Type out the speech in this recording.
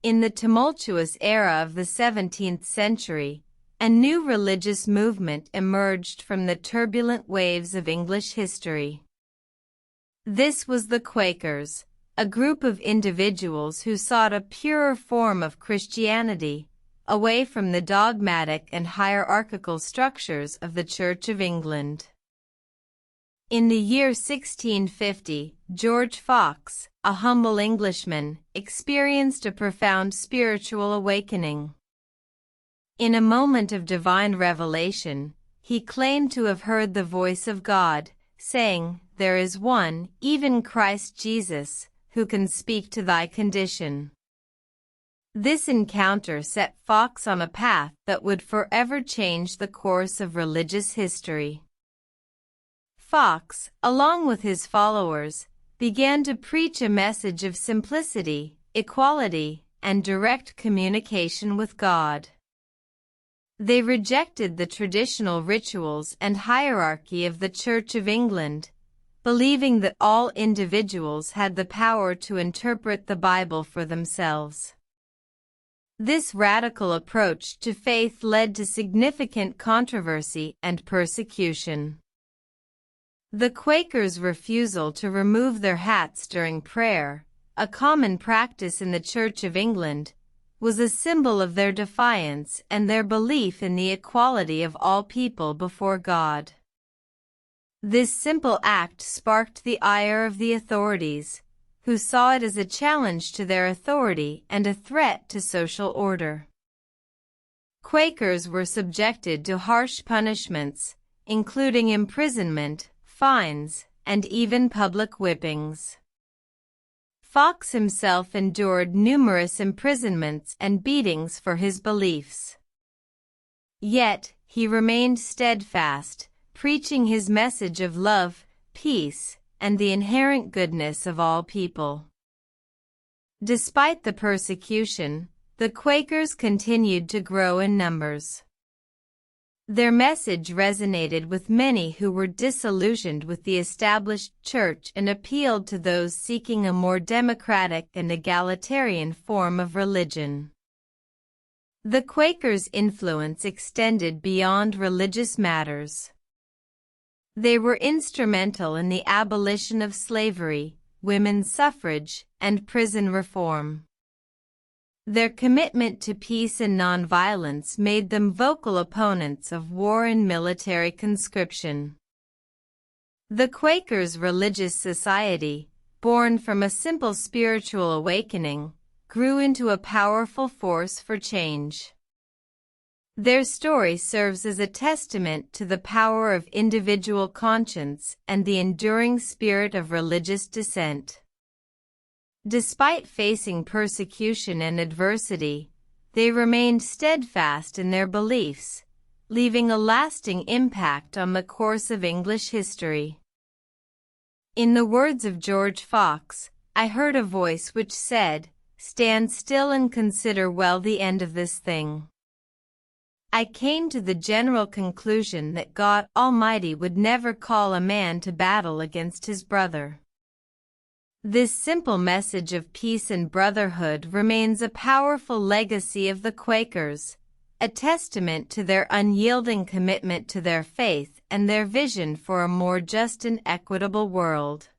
In the tumultuous era of the 17th century, a new religious movement emerged from the turbulent waves of English history. This was the Quakers, a group of individuals who sought a purer form of Christianity, away from the dogmatic and hierarchical structures of the Church of England. In the year 1650, George Fox, a humble Englishman, experienced a profound spiritual awakening. In a moment of divine revelation, he claimed to have heard the voice of God, saying, "There is one, even Christ Jesus, who can speak to thy condition." This encounter set Fox on a path that would forever change the course of religious history. Fox, along with his followers, began to preach a message of simplicity, equality, and direct communication with God. They rejected the traditional rituals and hierarchy of the Church of England, believing that all individuals had the power to interpret the Bible for themselves. This radical approach to faith led to significant controversy and persecution. The Quakers' refusal to remove their hats during prayer, a common practice in the Church of England, was a symbol of their defiance and their belief in the equality of all people before God. This simple act sparked the ire of the authorities, who saw it as a challenge to their authority and a threat to social order. Quakers were subjected to harsh punishments, including imprisonment, fines, and even public whippings. Fox himself endured numerous imprisonments and beatings for his beliefs. Yet, he remained steadfast, preaching his message of love, peace, and the inherent goodness of all people. Despite the persecution, the Quakers continued to grow in numbers. Their message resonated with many who were disillusioned with the established church and appealed to those seeking a more democratic and egalitarian form of religion. The Quakers' influence extended beyond religious matters. They were instrumental in the abolition of slavery, women's suffrage, and prison reform. Their commitment to peace and nonviolence made them vocal opponents of war and military conscription. The Quakers' religious society, born from a simple spiritual awakening, grew into a powerful force for change. Their story serves as a testament to the power of individual conscience and the enduring spirit of religious dissent. Despite facing persecution and adversity, they remained steadfast in their beliefs, leaving a lasting impact on the course of English history. In the words of George Fox, "I heard a voice which said, 'Stand still and consider well the end of this thing.' I came to the general conclusion that God Almighty would never call a man to battle against his brother." This simple message of peace and brotherhood remains a powerful legacy of the Quakers, a testament to their unyielding commitment to their faith and their vision for a more just and equitable world.